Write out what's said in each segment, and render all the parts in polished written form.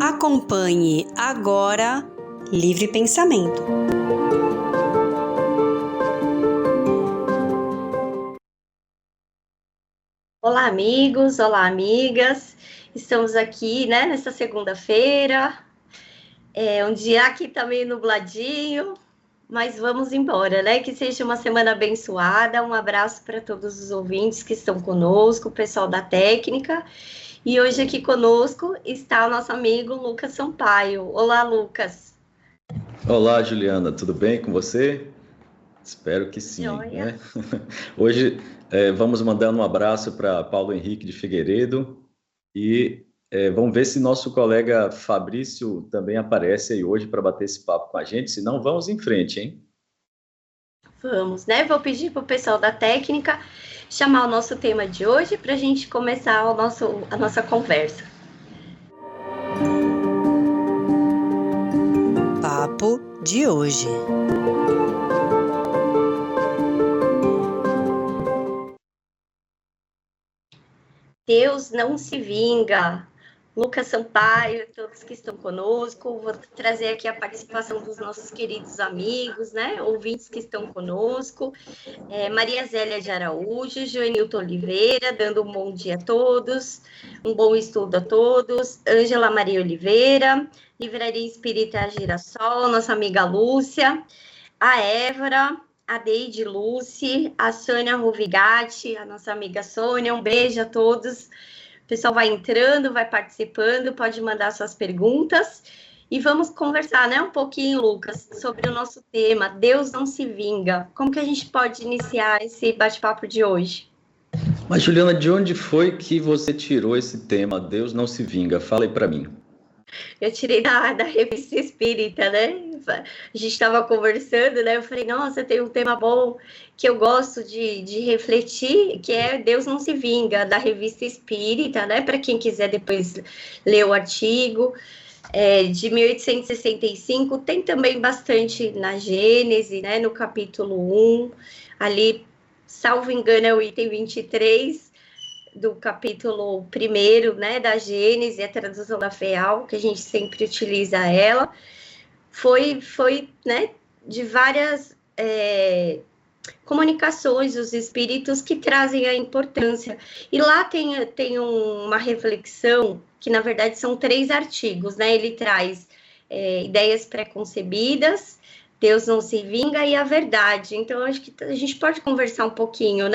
Acompanhe agora Livre Pensamento. Olá, amigos, olá, amigas. Estamos aqui, nesta segunda-feira. Um dia aqui tá meio nubladinho, mas vamos embora, Que seja uma semana abençoada. Um abraço para todos os ouvintes que estão conosco, o pessoal da técnica. E hoje aqui conosco está o nosso amigo Lucas Sampaio. Olá, Lucas. Olá, Juliana, tudo bem com você? Espero que sim, Joia. né? Hoje vamos mandar um abraço para Paulo Henrique de Figueiredo e vamos ver se nosso colega Fabrício também aparece aí hoje para bater esse papo com a gente, senão vamos em frente, hein? Vamos, Vou pedir para o pessoal da técnica chamar o nosso tema de hoje para a gente começar a nossa conversa. Papo de hoje. Deus não se vinga. Lucas Sampaio, todos que estão conosco, vou trazer aqui a participação dos nossos queridos amigos, ouvintes que estão conosco, Maria Zélia de Araújo, Joenilton Oliveira, dando um bom dia a todos, um bom estudo a todos, Ângela Maria Oliveira, Livraria Espírita Girassol, nossa amiga Lúcia, a Évora, a Deide Lucy, a Sônia Ruvigatti, a nossa amiga Sônia, um beijo a todos. O pessoal vai entrando, vai participando, pode mandar suas perguntas. E vamos conversar, um pouquinho, Lucas, sobre o nosso tema, Deus não se vinga. Como que a gente pode iniciar esse bate-papo de hoje? Mas, Juliana, de onde foi que você tirou esse tema, Deus não se vinga? Fala aí para mim. Eu tirei da Revista Espírita, A gente estava conversando, Eu falei, nossa, tem um tema bom que eu gosto de refletir, que é Deus não se vinga, da Revista Espírita, Para quem quiser depois ler o artigo, de 1865, tem também bastante na Gênese, No capítulo 1, ali, salvo engano, é o item 23, do capítulo 1, da Gênese, a tradução da FEAL, que a gente sempre utiliza ela, foi de várias comunicações dos espíritos que trazem a importância. E lá tem uma reflexão, que na verdade são 3 artigos, Ele traz ideias pré-concebidas, Deus não se vinga e a verdade. Então, acho que a gente pode conversar um pouquinho,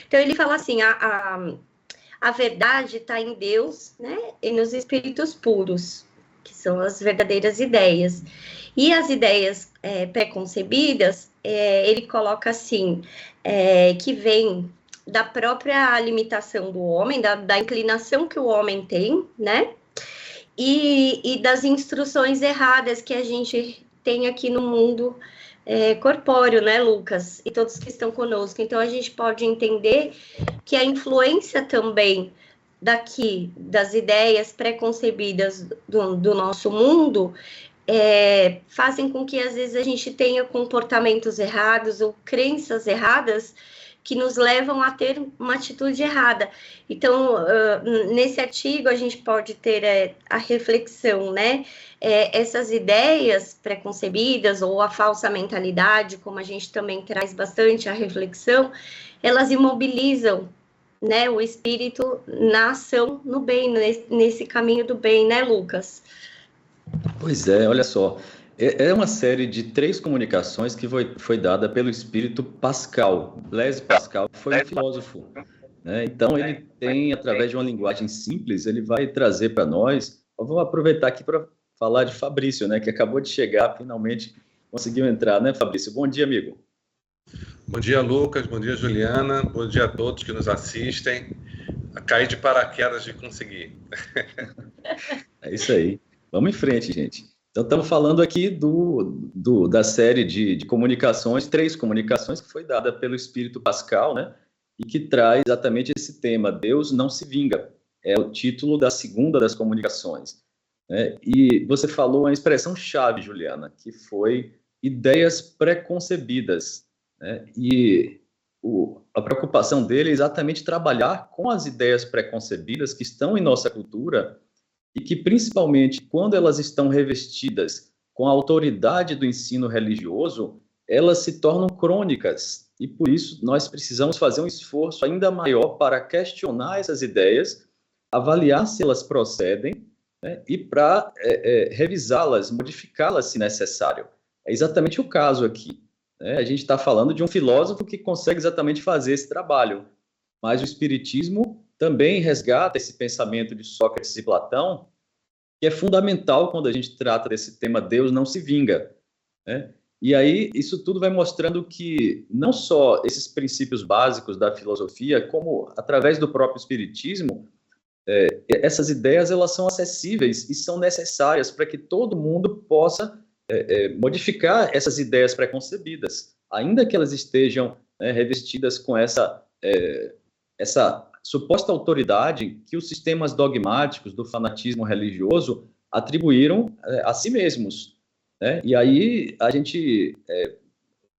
Então, ele fala assim, a verdade está em Deus, e nos espíritos puros, que são as verdadeiras ideias. E as ideias pré-concebidas, ele coloca assim, que vem da própria limitação do homem, da inclinação que o homem tem, E das instruções erradas que a gente tem aqui no mundo corpóreo, Lucas? E todos que estão conosco. Então, a gente pode entender que a influência também das ideias pré-concebidas do nosso mundo fazem com que, às vezes, a gente tenha comportamentos errados ou crenças erradas que nos levam a ter uma atitude errada. Então, nesse artigo, a gente pode ter a reflexão, essas ideias pré-concebidas ou a falsa mentalidade, como a gente também traz bastante a reflexão, elas imobilizam, o espírito na ação no bem, nesse caminho do bem, Lucas? Pois é, olha só. É uma série de 3 comunicações que foi dada pelo espírito Pascal. Blaise Pascal foi um filósofo, Então, ele tem, através de uma linguagem simples, ele vai trazer para nós. Eu vou aproveitar aqui para falar de Fabrício, que acabou de chegar, finalmente conseguiu entrar, Fabrício? Bom dia, amigo. Bom dia, Lucas. Bom dia, Juliana. Bom dia a todos que nos assistem. Caí de paraquedas de conseguir. É isso aí. Vamos em frente, gente. Então, estamos falando aqui da série de comunicações, 3 comunicações que foi dada pelo espírito Pascal, E que traz exatamente esse tema, Deus não se vinga. É o título da segunda das comunicações. E você falou uma expressão-chave, Juliana, que foi ideias pré-concebidas. E a preocupação dele é exatamente trabalhar com as ideias pré-concebidas que estão em nossa cultura e que, principalmente, quando elas estão revestidas com a autoridade do ensino religioso, elas se tornam crônicas. E, por isso, nós precisamos fazer um esforço ainda maior para questionar essas ideias, avaliar se elas procedem, né, e para revisá-las, modificá-las se necessário. É exatamente o caso aqui. A gente está falando de um filósofo que consegue exatamente fazer esse trabalho, mas o Espiritismo também resgata esse pensamento de Sócrates e Platão, que é fundamental quando a gente trata desse tema Deus não se vinga, né? E aí isso tudo vai mostrando que não só esses princípios básicos da filosofia, como através do próprio Espiritismo, essas ideias elas são acessíveis e são necessárias para que todo mundo possa modificar essas ideias preconcebidas, ainda que elas estejam revestidas com essa suposta autoridade que os sistemas dogmáticos do fanatismo religioso atribuíram a si mesmos, né? E aí a gente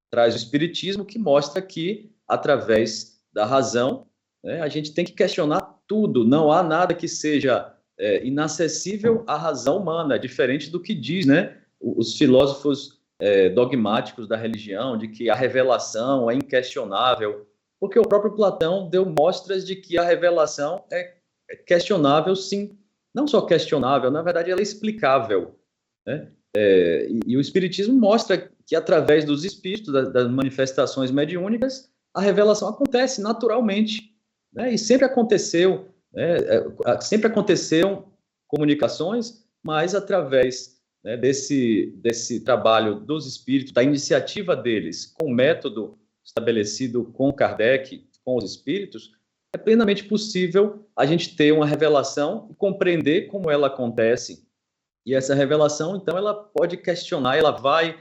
traz o Espiritismo, que mostra que, através da razão, né, a gente tem que questionar tudo, não há nada que seja inacessível à razão humana, diferente do que diz, né, os filósofos dogmáticos da religião, de que a revelação é inquestionável, porque o próprio Platão deu mostras de que a revelação é questionável, sim. Não só questionável, na verdade ela é explicável, né? E o Espiritismo mostra que, através dos espíritos, das manifestações mediúnicas, a revelação acontece naturalmente, né? E sempre aconteceu, né? Sempre aconteceram comunicações, mas através, né, desse trabalho dos espíritos, da iniciativa deles, com o método estabelecido com Kardec, com os espíritos, é plenamente possível a gente ter uma revelação e compreender como ela acontece. E essa revelação, então, ela pode questionar, ela vai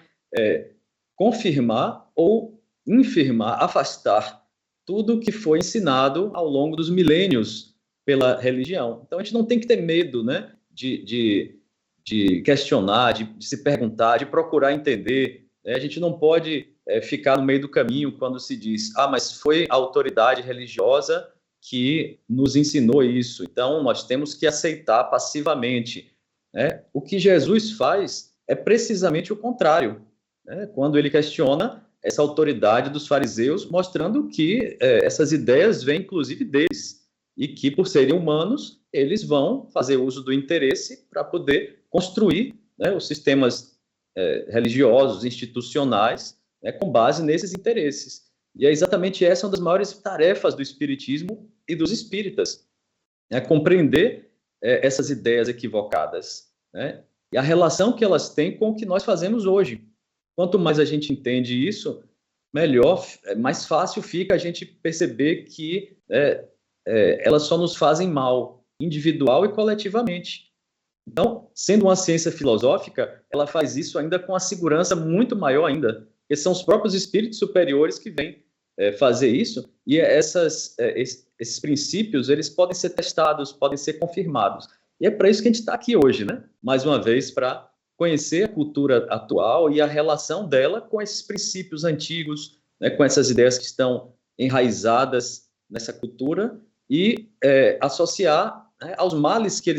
confirmar ou infirmar, afastar tudo que foi ensinado ao longo dos milênios pela religião. Então, a gente não tem que ter medo, né, de questionar, de se perguntar, de procurar entender. A gente não pode ficar no meio do caminho quando se diz, mas foi a autoridade religiosa que nos ensinou isso, então nós temos que aceitar passivamente. O que Jesus faz é precisamente o contrário, né? Quando ele questiona essa autoridade dos fariseus, mostrando que essas ideias vêm inclusive deles, e que, por serem humanos, eles vão fazer uso do interesse para poder construir, né, os sistemas religiosos, institucionais, né, com base nesses interesses. E é exatamente essa uma das maiores tarefas do Espiritismo e dos espíritas, compreender essas ideias equivocadas, né, e a relação que elas têm com o que nós fazemos hoje. Quanto mais a gente entende isso, melhor, mais fácil fica a gente perceber que elas só nos fazem mal, individual e coletivamente. Então, sendo uma ciência filosófica, ela faz isso ainda com a segurança muito maior ainda, porque são os próprios espíritos superiores que vêm fazer isso, e esses princípios, eles podem ser testados, podem ser confirmados. E é para isso que a gente está aqui hoje, né? Mais uma vez, para conhecer a cultura atual e a relação dela com esses princípios antigos, né, com essas ideias que estão enraizadas nessa cultura e associar, né, aos males que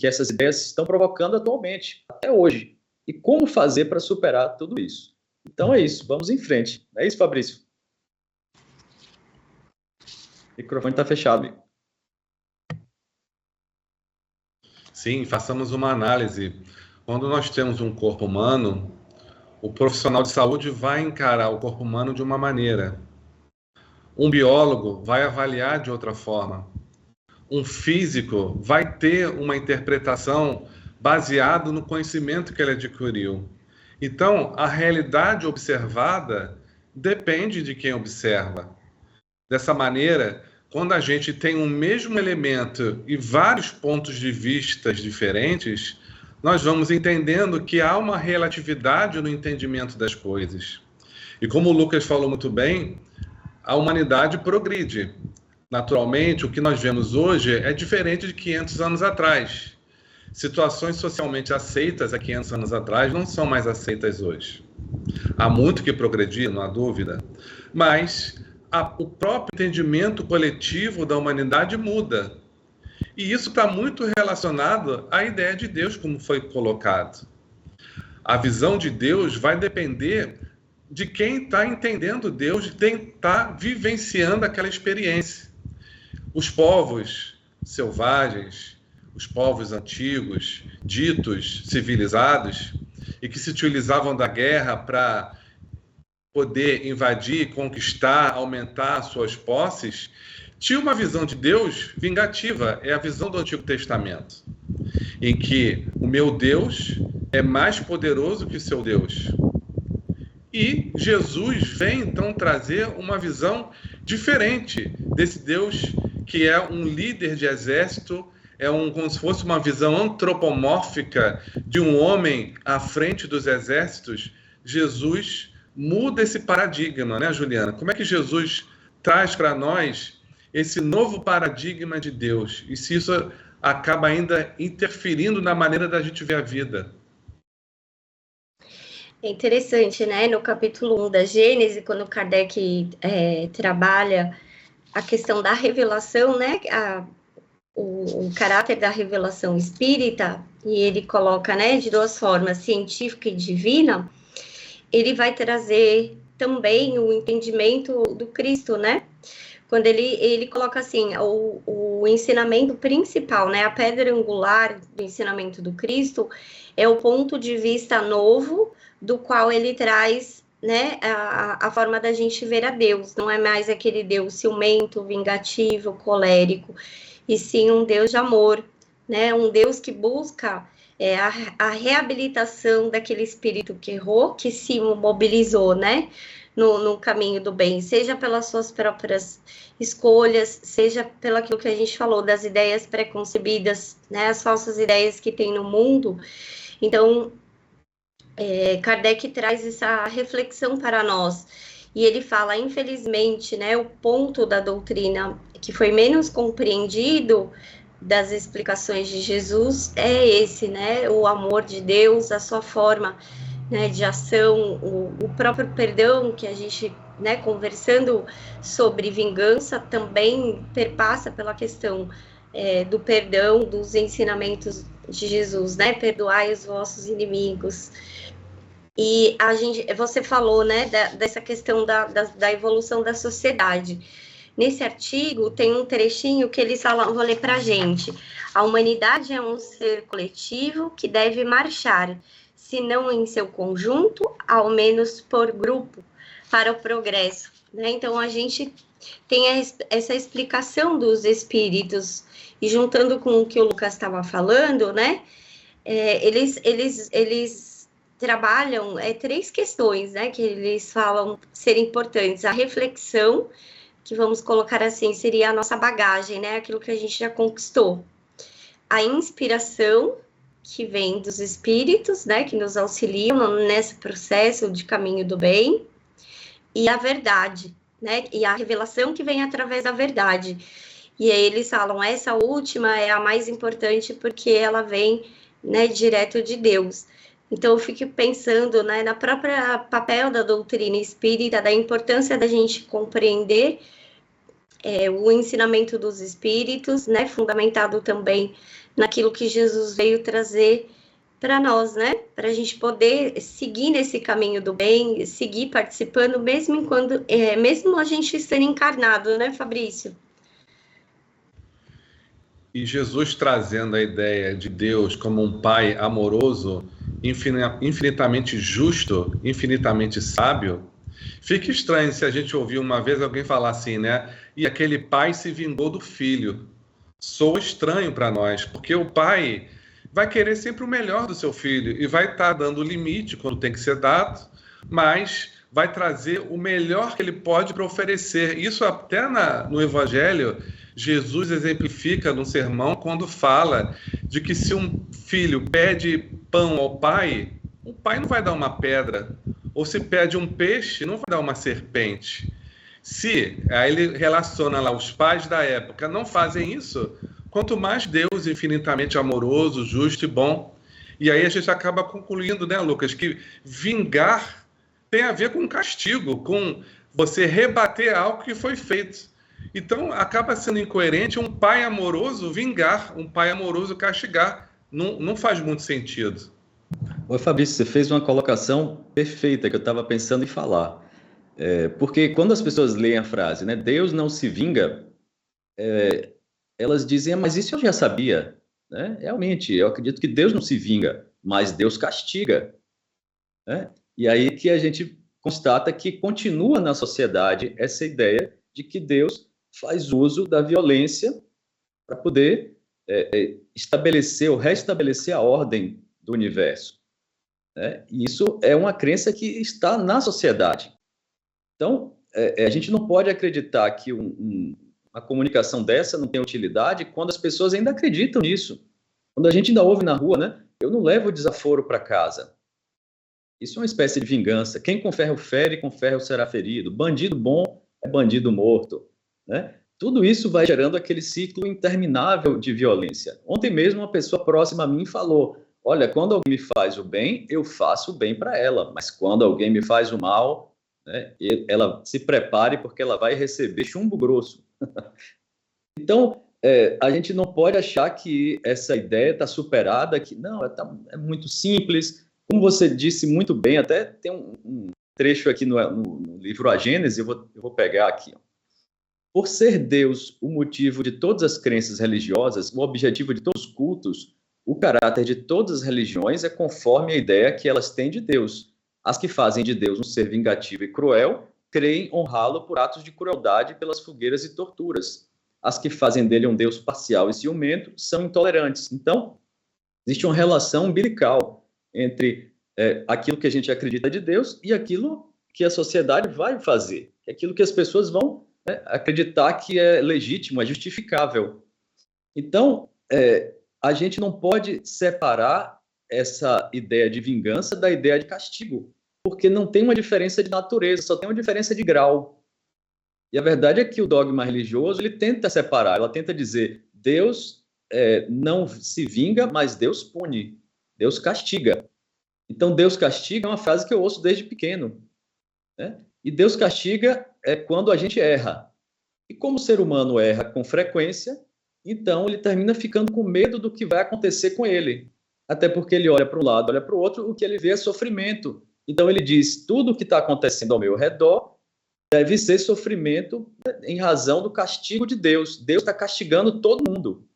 essas ideias estão provocando atualmente, até hoje. E como fazer para superar tudo isso. Então é isso, vamos em frente. É isso, Fabrício? O microfone está fechado. Sim, façamos uma análise. Quando nós temos um corpo humano, o profissional de saúde vai encarar o corpo humano de uma maneira. Um biólogo vai avaliar de outra forma. Um físico vai ter uma interpretação baseada no conhecimento que ele adquiriu. Então, a realidade observada depende de quem observa. Dessa maneira, quando a gente tem um mesmo elemento e vários pontos de vista diferentes, nós vamos entendendo que há uma relatividade no entendimento das coisas. E como o Lucas falou muito bem, a humanidade progride. Naturalmente, o que nós vemos hoje é diferente de 500 anos atrás. Situações socialmente aceitas há 500 anos atrás não são mais aceitas hoje. Há muito que progredir, não há dúvida, mas o próprio entendimento coletivo da humanidade muda. E isso está muito relacionado à ideia de Deus, como foi colocado. A visão de Deus vai depender de quem está entendendo Deus, de quem está vivenciando aquela experiência. Os povos selvagens, os povos antigos, ditos civilizados, e que se utilizavam da guerra para poder invadir, conquistar, aumentar suas posses, tinha uma visão de Deus vingativa. É a visão do Antigo Testamento, em que o meu Deus é mais poderoso que o seu Deus. E Jesus vem, então, trazer uma visão diferente desse Deus que é um líder de exército, como se fosse uma visão antropomórfica de um homem à frente dos exércitos. Jesus muda esse paradigma, né, Juliana? Como é que Jesus traz para nós esse novo paradigma de Deus? E se isso acaba ainda interferindo na maneira da gente ver a vida? É interessante, né? No capítulo 1 da Gênesis, quando Kardec trabalha a questão da revelação, né? O caráter da revelação espírita, e ele coloca, né, de duas formas, científica e divina, ele vai trazer também o entendimento do Cristo, né? Quando ele coloca assim, o ensinamento principal, né, a pedra angular do ensinamento do Cristo é o ponto de vista novo, do qual ele traz, né, a forma da gente ver a Deus. Não é mais aquele Deus ciumento, vingativo, colérico, e sim um Deus de amor, né, um Deus que busca a reabilitação daquele espírito que errou, que se mobilizou, né, no caminho do bem, seja pelas suas próprias escolhas, seja pelo aquilo que a gente falou, das ideias preconcebidas, né, as falsas ideias que tem no mundo. Então, Kardec traz essa reflexão para nós, e ele fala, infelizmente, né, o ponto da doutrina que foi menos compreendido das explicações de Jesus é esse, né, o amor de Deus, a sua forma, né, de ação, o próprio perdão que a gente, né, conversando sobre vingança, também perpassa pela questão do perdão, dos ensinamentos de Jesus, né, perdoai os vossos inimigos. E você falou, né, dessa questão da evolução da sociedade. Nesse artigo tem um trechinho que eles falam, vou ler para a gente. A humanidade é um ser coletivo que deve marchar, se não em seu conjunto, ao menos por grupo, para o progresso, né? Então, a gente tem essa explicação dos espíritos, e juntando com o que o Lucas estava falando, né? Eles trabalham três questões, né? Que eles falam serem importantes. A reflexão, que vamos colocar assim, seria a nossa bagagem, né? Aquilo que a gente já conquistou. A inspiração, que vem dos espíritos, né, que nos auxiliam nesse processo de caminho do bem, e a verdade, né, e a revelação que vem através da verdade. E aí eles falam, essa última é a mais importante porque ela vem, né, direto de Deus. Então eu fico pensando, né, na própria papel da doutrina espírita, da importância da gente compreender o ensinamento dos espíritos, né, fundamentado também naquilo que Jesus veio trazer para nós, né? Para a gente poder seguir nesse caminho do bem, seguir participando, mesmo a gente estando encarnado, né, Fabrício? E Jesus trazendo a ideia de Deus como um pai amoroso, infinitamente justo, infinitamente sábio, fica estranho se a gente ouvir uma vez alguém falar assim, né? E aquele pai se vingou do filho. Soa estranho para nós, porque o pai vai querer sempre o melhor do seu filho e vai estar dando o limite quando tem que ser dado, mas vai trazer o melhor que ele pode para oferecer. Isso até no Evangelho, Jesus exemplifica num sermão quando fala de que se um filho pede pão ao pai, o pai não vai dar uma pedra, ou se pede um peixe, não vai dar uma serpente. Aí ele relaciona lá, os pais da época não fazem isso, quanto mais Deus infinitamente amoroso, justo e bom. E aí a gente acaba concluindo, né, Lucas, que vingar tem a ver com castigo, com você rebater algo que foi feito. Então, acaba sendo incoerente um pai amoroso vingar, um pai amoroso castigar. Não faz muito sentido. Oi, Fabrício, você fez uma colocação perfeita que eu estava pensando em falar. Porque quando as pessoas leem a frase, né, Deus não se vinga, elas dizem, mas isso eu já sabia. Né? Realmente, eu acredito que Deus não se vinga, mas Deus castiga. Né? E aí que a gente constata que continua na sociedade essa ideia de que Deus faz uso da violência para poder estabelecer ou restabelecer a ordem do universo. Né? E isso é uma crença que está na sociedade. Então, a gente não pode acreditar que uma comunicação dessa não tem utilidade quando as pessoas ainda acreditam nisso. Quando a gente ainda ouve na rua, né? Eu não levo o desaforo para casa. Isso é uma espécie de vingança. Quem com ferro fere, com ferro será ferido. Bandido bom é bandido morto. Né? Tudo isso vai gerando aquele ciclo interminável de violência. Ontem mesmo uma pessoa próxima a mim falou, olha, quando alguém me faz o bem, eu faço o bem para ela. Mas quando alguém me faz o mal, né, ela se prepare porque ela vai receber chumbo grosso. Então, a gente não pode achar que essa ideia está superada, que não, é muito simples. Como você disse muito bem, até tem um trecho aqui no livro A Gênese, eu vou pegar aqui. Por ser Deus o motivo de todas as crenças religiosas, o objetivo de todos os cultos, o caráter de todas as religiões é conforme a ideia que elas têm de Deus. As que fazem de Deus um ser vingativo e cruel, creem honrá-lo por atos de crueldade pelas fogueiras e torturas. As que fazem dele um Deus parcial e ciumento são intolerantes. Então, existe uma relação umbilical entre aquilo que a gente acredita de Deus e aquilo que a sociedade vai fazer, aquilo que as pessoas vão acreditar que é legítimo, é justificável. Então, a gente não pode separar essa ideia de vingança da ideia de castigo, porque não tem uma diferença de natureza, só tem uma diferença de grau. E a verdade é que o dogma religioso ele tenta separar, ela tenta dizer, Deus não se vinga, mas Deus pune, Deus castiga. Então, Deus castiga é uma frase que eu ouço desde pequeno. Né? E Deus castiga quando a gente erra. E como o ser humano erra com frequência, então ele termina ficando com medo do que vai acontecer com ele. Até porque ele olha para um lado, olha para o outro, o que ele vê é sofrimento. Então ele diz, tudo o que está acontecendo ao meu redor deve ser sofrimento em razão do castigo de Deus. Deus está castigando todo mundo.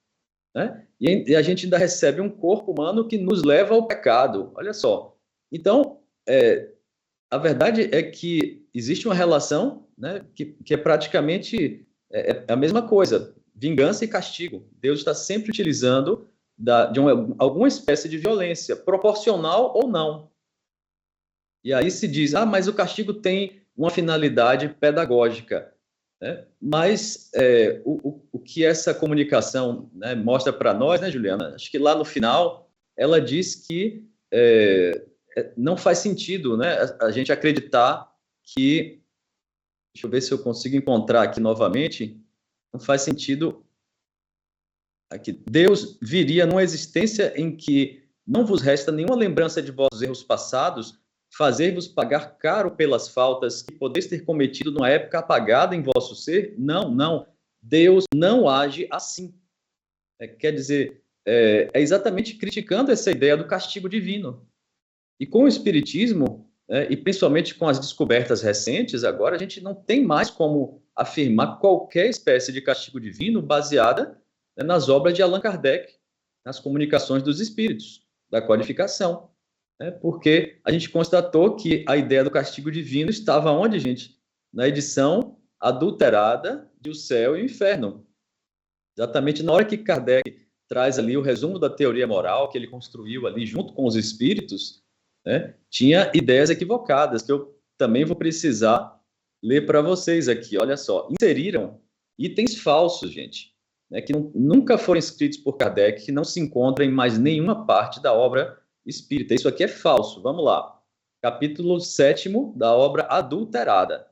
Né? E a gente ainda recebe um corpo humano que nos leva ao pecado. Olha só. Então, a verdade é que existe uma relação, né, que é praticamente a mesma coisa, vingança e castigo. Deus está sempre utilizando de alguma espécie de violência, proporcional ou não. E aí se diz, mas o castigo tem uma finalidade pedagógica. Né? Mas o que essa comunicação, né, mostra para nós, né, Juliana? Acho que lá no final ela diz que não faz sentido, né, a gente acreditar que, deixa eu ver se eu consigo encontrar aqui novamente, não faz sentido que Deus viria numa existência em que não vos resta nenhuma lembrança de vossos erros passados, fazer-vos pagar caro pelas faltas que podeis ter cometido numa época apagada em vosso ser? Não. Deus não age assim. Quer dizer, é exatamente criticando essa ideia do castigo divino. E com o Espiritismo, e principalmente com as descobertas recentes, agora a gente não tem mais como afirmar qualquer espécie de castigo divino baseada nas obras de Allan Kardec, nas comunicações dos espíritos, da codificação. Porque a gente constatou que a ideia do castigo divino estava onde, gente? Na edição adulterada de O Céu e o Inferno. Exatamente na hora que Kardec traz ali o resumo da teoria moral que ele construiu ali junto com os espíritos, né, tinha ideias equivocadas, que eu também vou precisar ler para vocês aqui. Olha só, inseriram itens falsos, gente, né, que nunca foram escritos por Kardec, que não se encontram em mais nenhuma parte da obra espírita. Isso aqui é falso. Vamos lá. Capítulo 7º da obra Adulterada.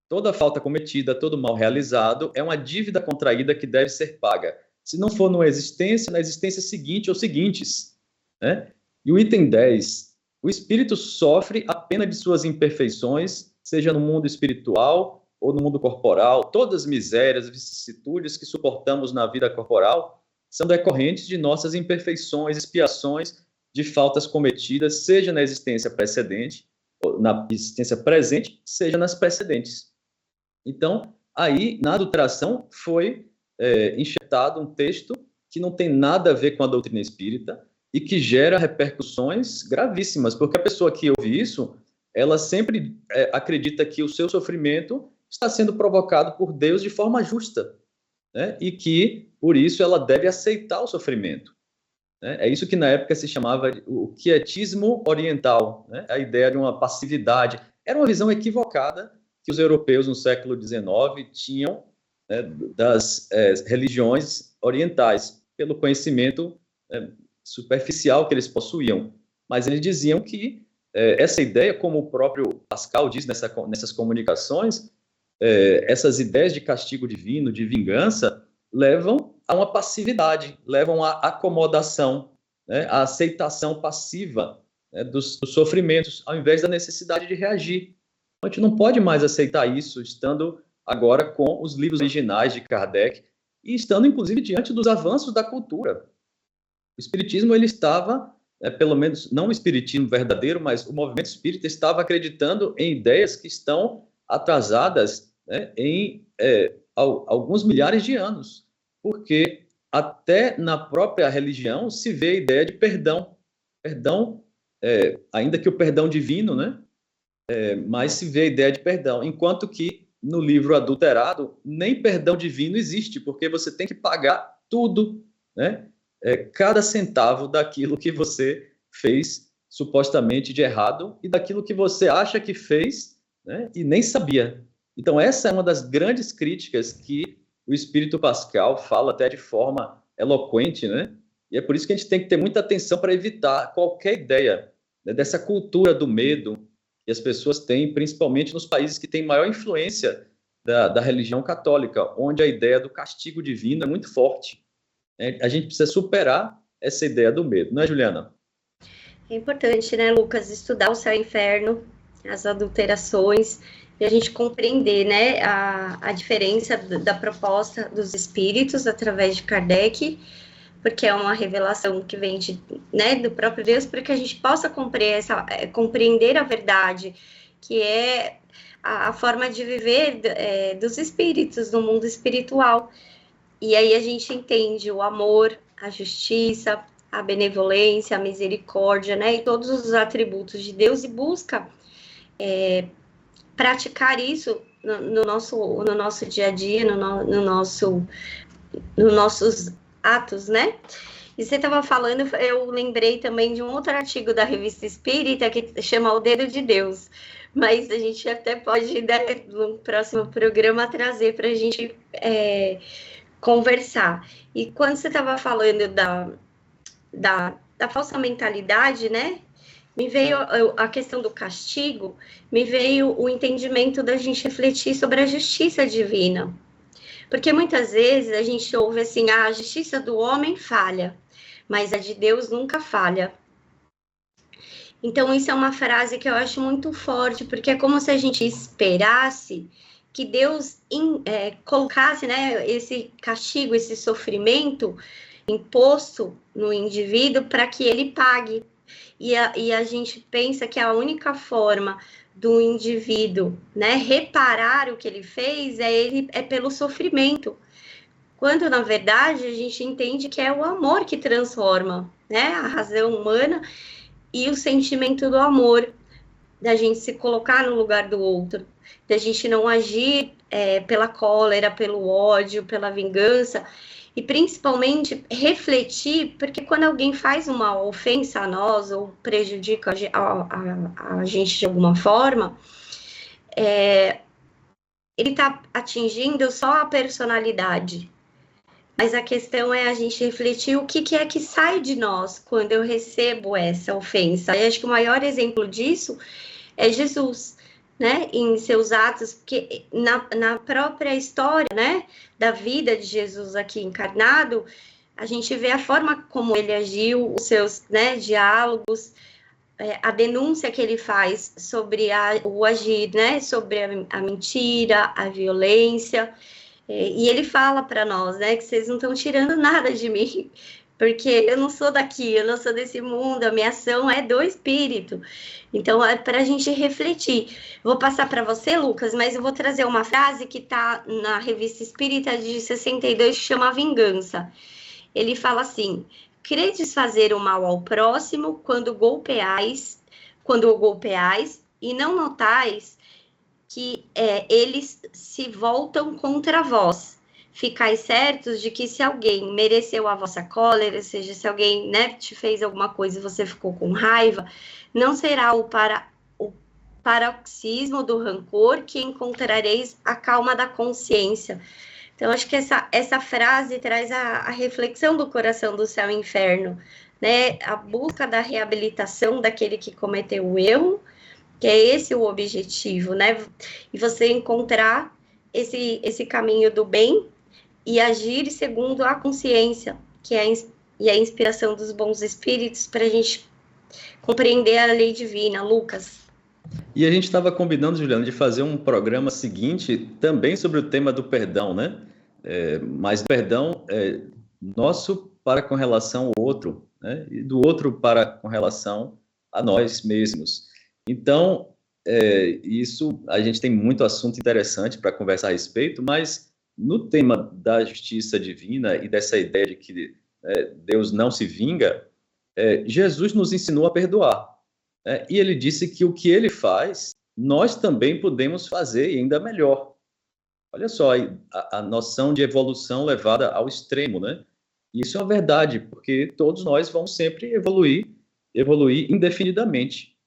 Toda falta cometida, todo mal realizado é uma dívida contraída que deve ser paga. Se não for numa existência, na existência seguinte ou seguintes. Né? E o item 10. O espírito sofre a pena de suas imperfeições, seja no mundo espiritual ou no mundo corporal, todas as misérias, vicissitudes que suportamos na vida corporal são decorrentes de nossas imperfeições, expiações de faltas cometidas, seja na existência precedente, ou na existência presente, seja nas precedentes. Então, aí, na adulteração, foi enxertado um texto que não tem nada a ver com a doutrina espírita e que gera repercussões gravíssimas, porque a pessoa que ouve isso, ela sempre acredita que o seu sofrimento está sendo provocado por Deus de forma justa, né? E que, por isso, ela deve aceitar o sofrimento. Né? É isso que, na época, se chamava o quietismo oriental, né? A ideia de uma passividade. Era uma visão equivocada que os europeus, no século XIX, tinham, né, das religiões orientais, pelo conhecimento superficial que eles possuíam. Mas eles diziam que essa ideia, como o próprio Pascal diz nessas comunicações, essas ideias de castigo divino, de vingança, levam a uma passividade, levam à acomodação, né, à aceitação passiva, né, dos sofrimentos, ao invés da necessidade de reagir. A gente não pode mais aceitar isso, estando agora com os livros originais de Kardec e estando, inclusive, diante dos avanços da cultura. O espiritismo, ele estava, pelo menos, não o espiritismo verdadeiro, mas o movimento espírita estava acreditando em ideias que estão atrasadas, né, em alguns milhares de anos, porque até na própria religião se vê a ideia de perdão. Perdão, ainda que o perdão divino, né, mas se vê a ideia de perdão, enquanto que no livro adulterado nem perdão divino existe, porque você tem que pagar tudo, né, cada centavo daquilo que você fez supostamente de errado e daquilo que você acha que fez, né, e nem sabia. Então, essa é uma das grandes críticas que o Espírito Pascal fala até de forma eloquente, né? E é por isso que a gente tem que ter muita atenção para evitar qualquer ideia, né, dessa cultura do medo que as pessoas têm, principalmente nos países que têm maior influência da religião católica, onde a ideia do castigo divino é muito forte. A gente precisa superar essa ideia do medo, não é, Juliana? É importante, né, Lucas, estudar o céu e o inferno, as adulterações, e a gente compreender, né, a diferença da proposta dos espíritos através de Kardec, porque é uma revelação que vem né, do próprio Deus, para que a gente possa compreender a verdade, que é a forma de viver dos espíritos, no mundo espiritual. E aí a gente entende o amor, a justiça, a benevolência, a misericórdia, né, e todos os atributos de Deus, e busca praticar isso no nosso dia a dia, nos nossos atos, né? E você estava falando, eu lembrei também de um outro artigo da Revista Espírita que chama O Dedo de Deus, mas a gente até pode, né, no próximo programa, trazer para a gente conversar. E quando você estava falando da falsa mentalidade, né? Me veio a questão do castigo, me veio o entendimento da gente refletir sobre a justiça divina. Porque muitas vezes a gente ouve assim, a justiça do homem falha, mas a de Deus nunca falha. Então, isso é uma frase que eu acho muito forte, porque é como se a gente esperasse que Deus colocasse, né, esse castigo, esse sofrimento imposto no indivíduo para que ele pague. E a gente pensa que a única forma do indivíduo, né, reparar o que ele fez é pelo sofrimento, quando na verdade a gente entende que é o amor que transforma, né, a razão humana e o sentimento do amor, da gente se colocar no lugar do outro, da gente não agir pela cólera, pelo ódio, pela vingança, e principalmente refletir, porque quando alguém faz uma ofensa a nós ou prejudica a gente de alguma forma, ele está atingindo só a personalidade. Mas a questão é a gente refletir o que é que sai de nós quando eu recebo essa ofensa. E acho que o maior exemplo disso é Jesus, né, em seus atos, porque na própria história, né, da vida de Jesus aqui encarnado, a gente vê a forma como ele agiu, os seus, né, diálogos, a denúncia que ele faz sobre o agir, né, sobre a mentira, a violência, e ele fala para nós, né, que vocês não estão tirando nada de mim, porque eu não sou daqui, eu não sou desse mundo, a minha ação é do Espírito. Então, é para a gente refletir. Vou passar para você, Lucas, mas eu vou trazer uma frase que está na Revista Espírita de 62, que chama Vingança. Ele fala assim: credes fazer o mal ao próximo quando o golpeais, e não notais que eles se voltam contra vós. Ficais certos de que se alguém mereceu a vossa cólera, ou seja, se alguém, né, te fez alguma coisa e você ficou com raiva, não será o paroxismo do rancor que encontrareis a calma da consciência. Então, acho que essa frase traz a reflexão do coração do céu e inferno, né? A busca da reabilitação daquele que cometeu o erro, que é esse o objetivo, né? E você encontrar esse caminho do bem e agir segundo a consciência, que é a inspiração dos bons espíritos, para a gente compreender a lei divina. Lucas. E a gente estava combinando, Juliana, de fazer um programa seguinte também sobre o tema do perdão, né? Mas perdão nosso para com relação ao outro, né? E do outro para com relação a nós mesmos. Então, isso, a gente tem muito assunto interessante para conversar a respeito, mas no tema da justiça divina e dessa ideia de que Deus não se vinga, Jesus nos ensinou a perdoar. E ele disse que o que ele faz, nós também podemos fazer e ainda melhor. Olha só a noção de evolução levada ao extremo, né? Isso é uma verdade, porque todos nós vamos sempre evoluir indefinidamente.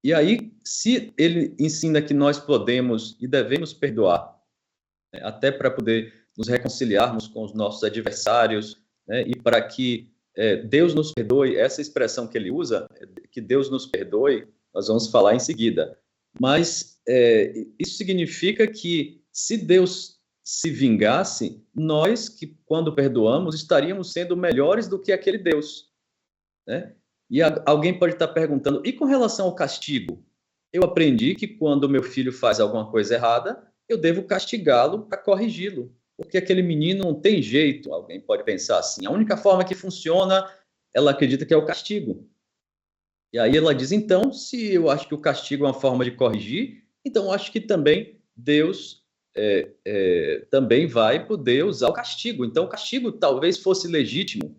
E aí, se ele ensina que nós podemos e devemos perdoar, né, até para poder nos reconciliarmos com os nossos adversários, né, e para que Deus nos perdoe, essa expressão que ele usa, que Deus nos perdoe, nós vamos falar em seguida. Mas isso significa que se Deus se vingasse, nós que, quando perdoamos, estaríamos sendo melhores do que aquele Deus, né? E alguém pode estar perguntando, e com relação ao castigo? Eu aprendi que quando meu filho faz alguma coisa errada, eu devo castigá-lo para corrigi-lo, porque aquele menino não tem jeito. Alguém pode pensar assim, a única forma que funciona, ela acredita que é o castigo. E aí ela diz, então, se eu acho que o castigo é uma forma de corrigir, então eu acho que também Deus também vai poder usar o castigo. Então o castigo talvez fosse legítimo.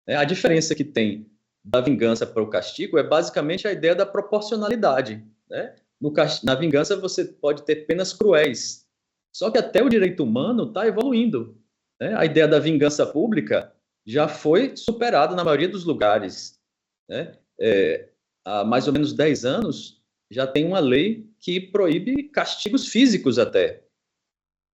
A diferença que tem da vingança para o castigo é basicamente a ideia da proporcionalidade, né? Na vingança você pode ter penas cruéis, só que até o direito humano está evoluindo, né? A ideia da vingança pública já foi superada na maioria dos lugares, né? Há mais ou menos 10 anos já tem uma lei que proíbe castigos físicos até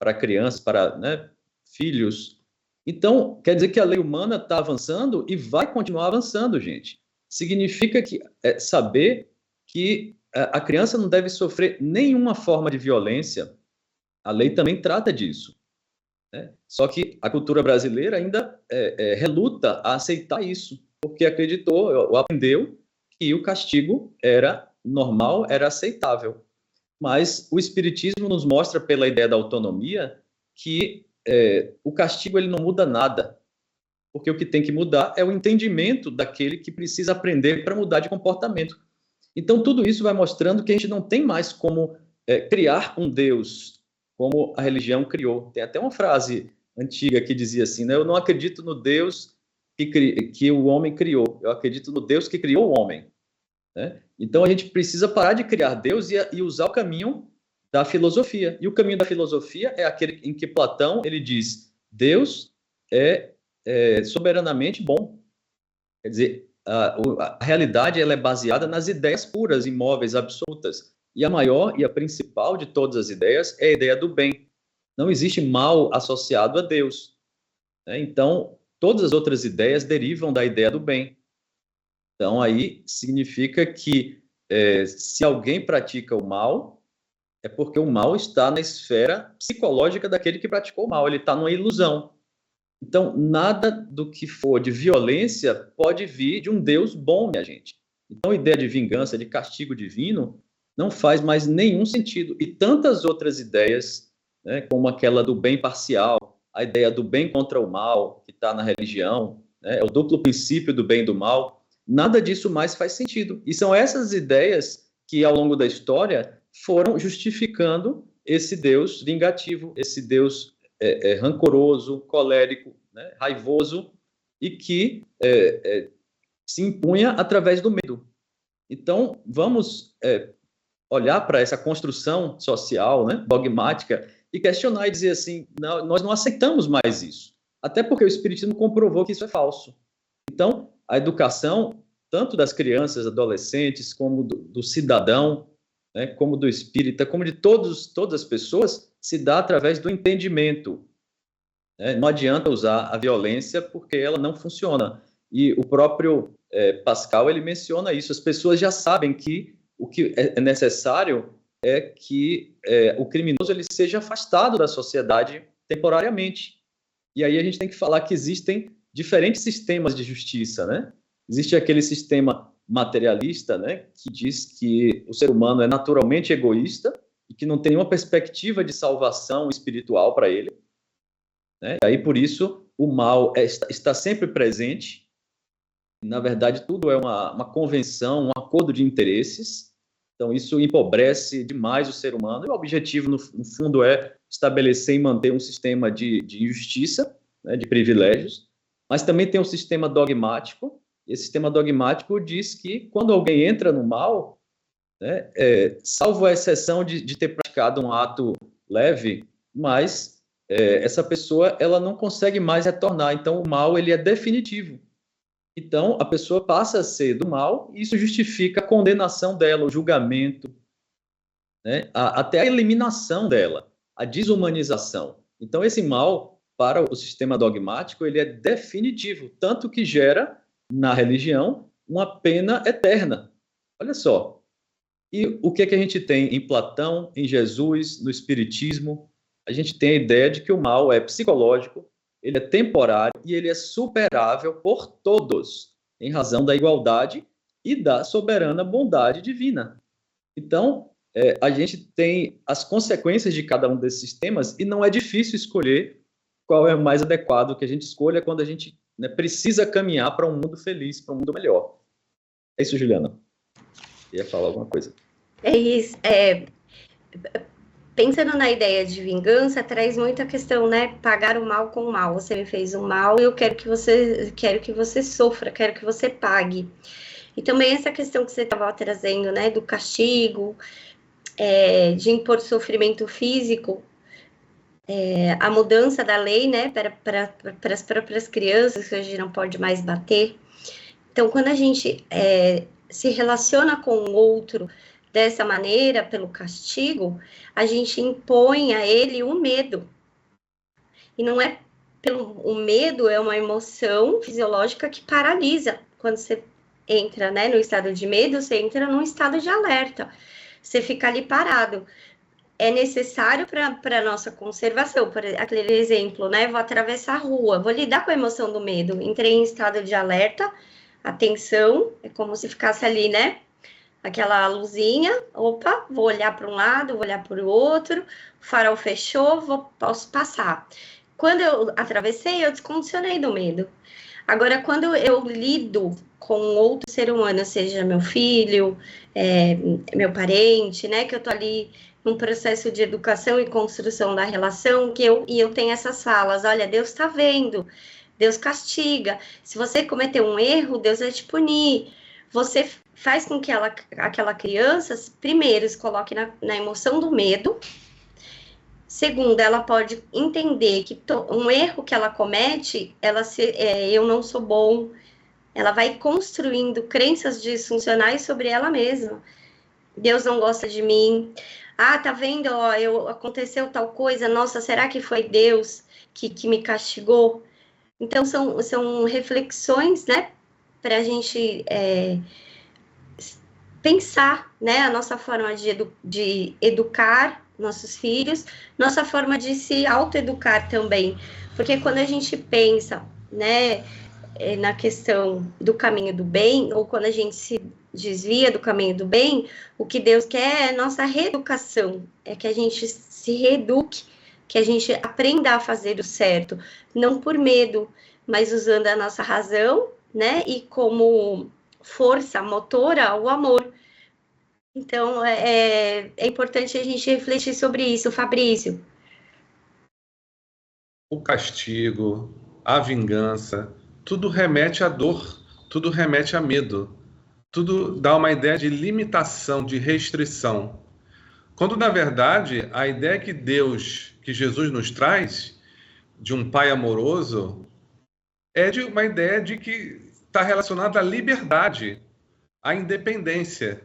para crianças, para, né, filhos. Então, quer dizer que a lei humana está avançando e vai continuar avançando, gente. Significa que saber que a criança não deve sofrer nenhuma forma de violência. A lei também trata disso, né? Só que a cultura brasileira ainda reluta a aceitar isso, porque acreditou, ou aprendeu que o castigo era normal, era aceitável. Mas o Espiritismo nos mostra, pela ideia da autonomia, que o castigo ele não muda nada, porque o que tem que mudar é o entendimento daquele que precisa aprender para mudar de comportamento. Então, tudo isso vai mostrando que a gente não tem mais como criar um Deus, como a religião criou. Tem até uma frase antiga que dizia assim, né? Eu não acredito no Deus que o homem criou, eu acredito no Deus que criou o homem, né? Então, a gente precisa parar de criar Deus e usar o caminho da filosofia. E o caminho da filosofia é aquele em que Platão ele diz: Deus é soberanamente bom. Quer dizer, a realidade ela é baseada nas ideias puras, imóveis, absolutas. E a maior e a principal de todas as ideias é a ideia do bem. Não existe mal associado a Deus, né? Então, todas as outras ideias derivam da ideia do bem. Então, aí significa que se alguém pratica o mal, é porque o mal está na esfera psicológica daquele que praticou o mal, ele está numa ilusão. Então, nada do que for de violência pode vir de um Deus bom, minha gente. Então, a ideia de vingança, de castigo divino, não faz mais nenhum sentido. E tantas outras ideias, né, como aquela do bem parcial, a ideia do bem contra o mal, que está na religião, né, o duplo princípio do bem e do mal, nada disso mais faz sentido. E são essas ideias que, ao longo da história, foram justificando esse Deus vingativo, esse Deus rancoroso, colérico, né, raivoso, e que se impunha através do medo. Então, vamos olhar para essa construção social, né, dogmática, e questionar e dizer assim, não, nós não aceitamos mais isso. Até porque o Espiritismo comprovou que isso é falso. Então, a educação, tanto das crianças, adolescentes, como do cidadão, né, como do espírita, como de todas as pessoas, se dá através do entendimento. Né? Não adianta usar a violência porque ela não funciona. E o próprio Pascal, ele menciona isso. As pessoas já sabem que o que é necessário é que o criminoso ele seja afastado da sociedade temporariamente. E aí a gente tem que falar que existem diferentes sistemas de justiça, né? Existe aquele sistema materialista, né, que diz que o ser humano é naturalmente egoísta e que não tem nenhuma perspectiva de salvação espiritual para ele. Né? E aí, por isso, o mal está sempre presente. Na verdade, tudo é uma convenção, um acordo de interesses. Então, isso empobrece demais o ser humano. E o objetivo, no fundo, é estabelecer e manter um sistema de injustiça, né, de privilégios. Mas também tem um sistema dogmático. Esse sistema dogmático diz que quando alguém entra no mal, né, salvo a exceção de ter praticado um ato leve, mas essa pessoa ela não consegue mais retornar. Então, o mal ele é definitivo. Então, a pessoa passa a ser do mal e isso justifica a condenação dela, o julgamento, né, até a eliminação dela, a desumanização. Então, esse mal, para o sistema dogmático, ele é definitivo, tanto que gera na religião, uma pena eterna. Olha só. E o que a gente tem em Platão, em Jesus, no Espiritismo? A gente tem a ideia de que o mal é psicológico, ele é temporário e ele é superável por todos, em razão da igualdade e da soberana bondade divina. Então, a gente tem as consequências de cada um desses sistemas e não é difícil escolher qual é o mais adequado que a gente escolha quando a gente precisa caminhar para um mundo feliz, para um mundo melhor. É isso, Juliana. Ia falar alguma coisa. É isso. Pensando na ideia de vingança, traz muita questão, né? Pagar o mal com o mal. Você me fez um mal e eu quero que você sofra, quero que você pague. E também essa questão que você estava trazendo, né? Do castigo, de impor sofrimento físico. A mudança da lei, né, para as próprias crianças, que hoje não pode mais bater. Então, quando a gente se relaciona com o outro dessa maneira, pelo castigo, a gente impõe a ele o medo. E não é o medo é uma emoção fisiológica que paralisa. Quando você entra, né, no estado de medo, você entra num estado de alerta. Você fica ali parado. É necessário para a nossa conservação, por aquele exemplo, né? Vou atravessar a rua, vou lidar com a emoção do medo. Entrei em estado de alerta, atenção, é como se ficasse ali, né? Aquela luzinha, opa, vou olhar para um lado, vou olhar para o outro, o farol fechou, posso passar. Quando eu atravessei, eu descondicionei do medo. Agora, quando eu lido com outro ser humano, seja meu filho, meu parente, né? Que eu tô ali num processo de educação e construção da relação, e eu tenho essas falas, olha, Deus está vendo, Deus castiga, se você cometer um erro, Deus vai te punir, você faz com que aquela criança, primeiro, se coloque na emoção do medo, segundo, ela pode entender que um erro que ela comete, eu não sou bom, ela vai construindo crenças disfuncionais sobre ela mesma, Deus não gosta de mim, tá vendo, aconteceu tal coisa, nossa, será que foi Deus que me castigou? Então, são reflexões, né, para a gente pensar, né, a nossa forma de educar nossos filhos, nossa forma de se autoeducar também, porque quando a gente pensa, né, na questão do caminho do bem, ou quando a gente se desvia do caminho do bem, o que Deus quer é nossa reeducação, é que a gente se reeduque, que a gente aprenda a fazer o certo, não por medo, mas usando a nossa razão, né? E como força motora, o amor. Então, é importante a gente refletir sobre isso, Fabrício. O castigo, a vingança, tudo remete à dor, tudo remete a medo, tudo dá uma ideia de limitação, de restrição. Quando, na verdade, a ideia que Jesus nos traz, de um pai amoroso, é de uma ideia de que está relacionada à liberdade, à independência.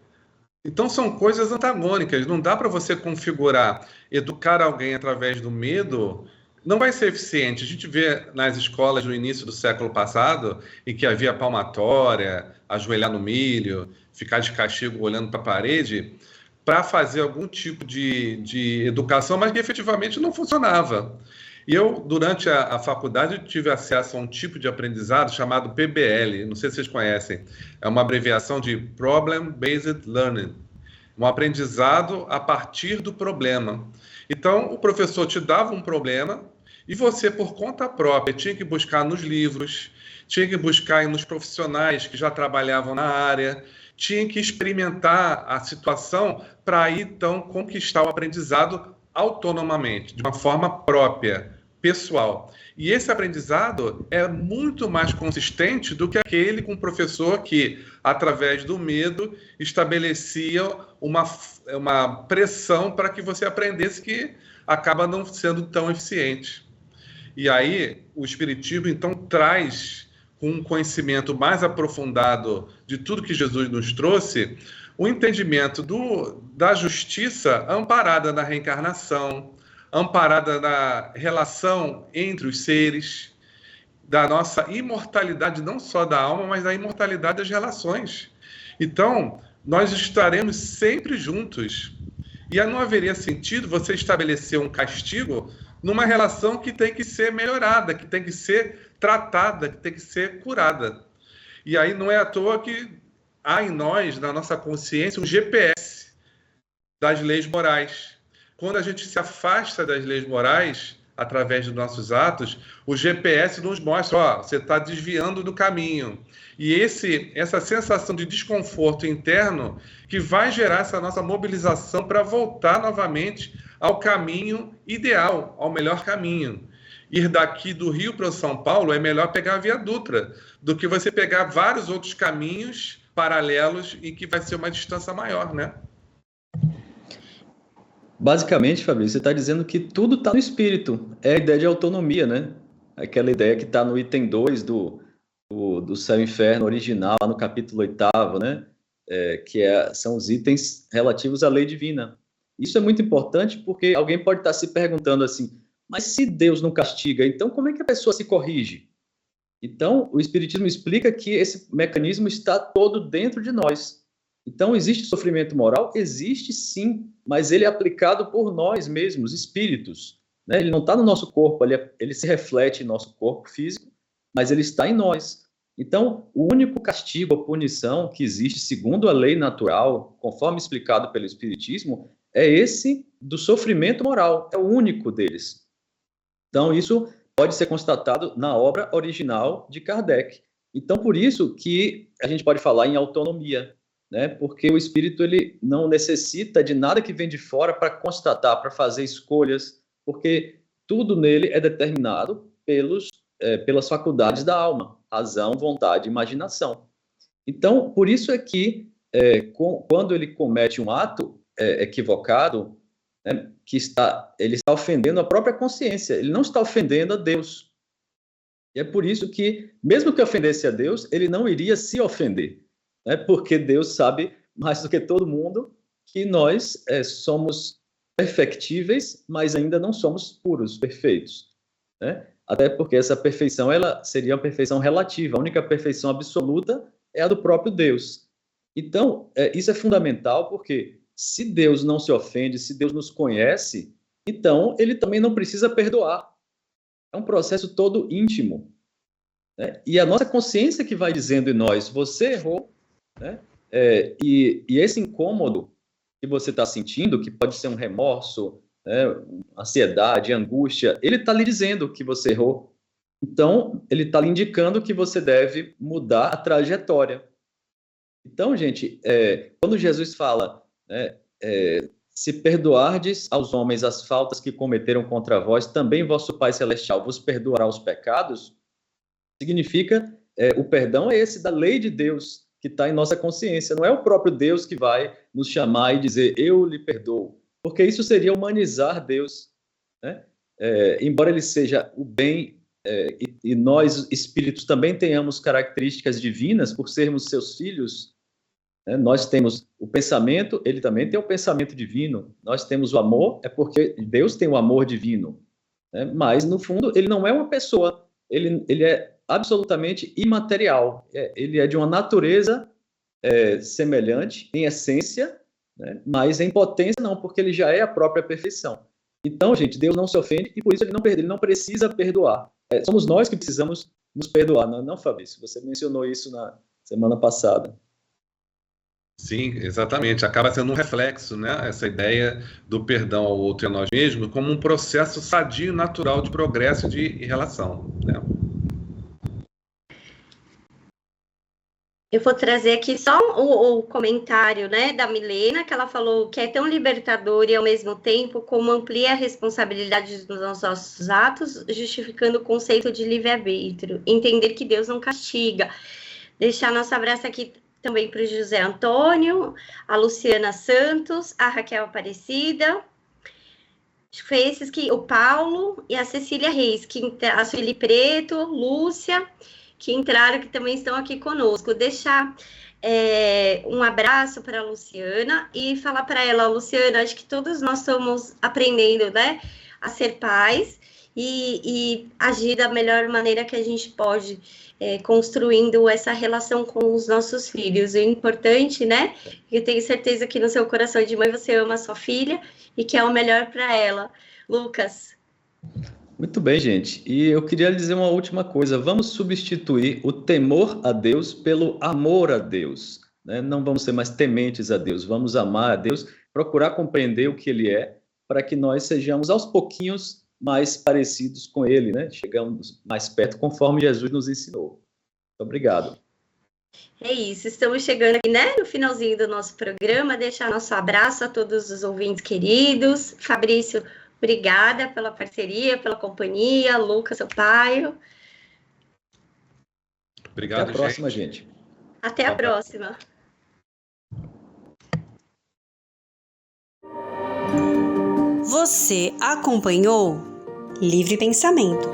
Então, são coisas antagônicas. Não dá para você configurar, educar alguém através do medo, não vai ser eficiente. A gente vê nas escolas no início do século passado, em que havia palmatória, ajoelhar no milho, ficar de castigo olhando para a parede, para fazer algum tipo de educação, mas que efetivamente não funcionava. E eu, durante a faculdade, tive acesso a um tipo de aprendizado chamado PBL, não sei se vocês conhecem, é uma abreviação de Problem Based Learning, um aprendizado a partir do problema. Então, o professor te dava um problema e você, por conta própria, tinha que buscar nos livros, tinha que buscar nos profissionais que já trabalhavam na área, tinha que experimentar a situação para aí, então, conquistar o aprendizado autonomamente, de uma forma própria, pessoal. E esse aprendizado é muito mais consistente do que aquele com o professor que, através do medo, estabelecia uma pressão para que você aprendesse, que acaba não sendo tão eficiente. E aí, o Espiritismo, então, traz, com um conhecimento mais aprofundado de tudo que Jesus nos trouxe, o entendimento da justiça amparada na reencarnação, amparada na relação entre os seres, da nossa imortalidade, não só da alma, mas da imortalidade das relações. Então, nós estaremos sempre juntos. E não haveria sentido você estabelecer um castigo numa relação que tem que ser melhorada, que tem que ser tratada, que tem que ser curada. E aí não é à toa que há em nós, na nossa consciência, um GPS das leis morais. Quando a gente se afasta das leis morais, através dos nossos atos, o GPS nos mostra, você está desviando do caminho. E essa sensação de desconforto interno que vai gerar essa nossa mobilização para voltar novamente ao caminho ideal, ao melhor caminho. Ir daqui do Rio para o São Paulo é melhor pegar a Via Dutra do que você pegar vários outros caminhos paralelos e que vai ser uma distância maior, né? Basicamente, Fabrício, você está dizendo que tudo está no espírito. É a ideia de autonomia, né? Aquela ideia que está no item 2 do Céu e Inferno original, lá no capítulo 8º, né? São os itens relativos à lei divina. Isso é muito importante porque alguém pode estar se perguntando assim, mas se Deus não castiga, então como é que a pessoa se corrige? Então, o Espiritismo explica que esse mecanismo está todo dentro de nós. Então, existe sofrimento moral? Existe sim, mas ele é aplicado por nós mesmos, espíritos. Né? Ele não está no nosso corpo, ele se reflete em nosso corpo físico, mas ele está em nós. Então, o único castigo ou punição que existe, segundo a lei natural, conforme explicado pelo Espiritismo, é esse do sofrimento moral, é o único deles. Então, isso pode ser constatado na obra original de Kardec. Então, por isso que a gente pode falar em autonomia, né? Porque o espírito ele não necessita de nada que vem de fora para constatar, para fazer escolhas, porque tudo nele é determinado pelas faculdades da alma, razão, vontade, imaginação. Então, por isso é que quando ele comete um ato equivocado, né, ele está ofendendo a própria consciência, ele não está ofendendo a Deus. E é por isso que, mesmo que ofendesse a Deus, ele não iria se ofender, né, porque Deus sabe mais do que todo mundo que nós somos perfectíveis, mas ainda não somos puros, perfeitos. Né? Até porque essa perfeição ela seria uma perfeição relativa, a única perfeição absoluta é a do próprio Deus. Então, isso é fundamental porque se Deus não se ofende, se Deus nos conhece, então ele também não precisa perdoar. É um processo todo íntimo. Né? E a nossa consciência que vai dizendo em nós, você errou, né? E esse incômodo que você está sentindo, que pode ser um remorso, né, ansiedade, angústia, ele está lhe dizendo que você errou. Então, ele está lhe indicando que você deve mudar a trajetória. Então, gente, quando Jesus fala, né, se perdoardes aos homens as faltas que cometeram contra vós, também vosso Pai Celestial vos perdoará os pecados, significa, o perdão é esse da lei de Deus, que está em nossa consciência. Não é o próprio Deus que vai nos chamar e dizer, eu lhe perdoo. Porque isso seria humanizar Deus, né? Embora ele seja o bem, e nós, espíritos, também tenhamos características divinas por sermos seus filhos, né? Nós temos o pensamento, ele também tem o pensamento divino. Nós temos o amor, é porque Deus tem o amor divino, né? Mas, no fundo, ele não é uma pessoa, ele é absolutamente imaterial. Ele é de uma natureza semelhante em essência, né? Mas em potência não, porque ele já é a própria perfeição. Então, gente, Deus não se ofende e por isso ele não precisa perdoar. Somos nós que precisamos nos perdoar, não, Fabrício? Você mencionou isso na semana passada. Sim, exatamente. Acaba sendo um reflexo, né? Essa ideia do perdão ao outro e a nós mesmos como um processo sadio e natural de progresso de relação, né? Eu vou trazer aqui só o comentário, né, da Milena, que ela falou que é tão libertador e, ao mesmo tempo, como amplia a responsabilidade dos nossos atos, justificando o conceito de livre-arbítrio. Entender que Deus não castiga. Deixar nosso abraço aqui também para o José Antônio, a Luciana Santos, a Raquel Aparecida, foi esses que o Paulo e a Cecília Reis, a Sueli Preto, Lúcia, que entraram, que também estão aqui conosco. Deixar um abraço para a Luciana e falar para ela, Luciana, acho que todos nós estamos aprendendo, né, a ser pais e agir da melhor maneira que a gente pode, construindo essa relação com os nossos filhos. O importante, né, eu tenho certeza que no seu coração de mãe você ama a sua filha e quer o melhor para ela. Lucas. Muito bem, gente. E eu queria dizer uma última coisa. Vamos substituir o temor a Deus pelo amor a Deus, né? Não vamos ser mais tementes a Deus. Vamos amar a Deus, procurar compreender o que Ele é, para que nós sejamos, aos pouquinhos, mais parecidos com Ele, né? Chegamos mais perto, conforme Jesus nos ensinou. Muito obrigado. É isso. Estamos chegando aqui, né, no finalzinho do nosso programa. Deixar nosso abraço a todos os ouvintes queridos. Fabrício, obrigada pela parceria, pela companhia. Lucas, seu pai. Obrigado, até a próxima, gente. Até a próxima. Você acompanhou Livre Pensamento.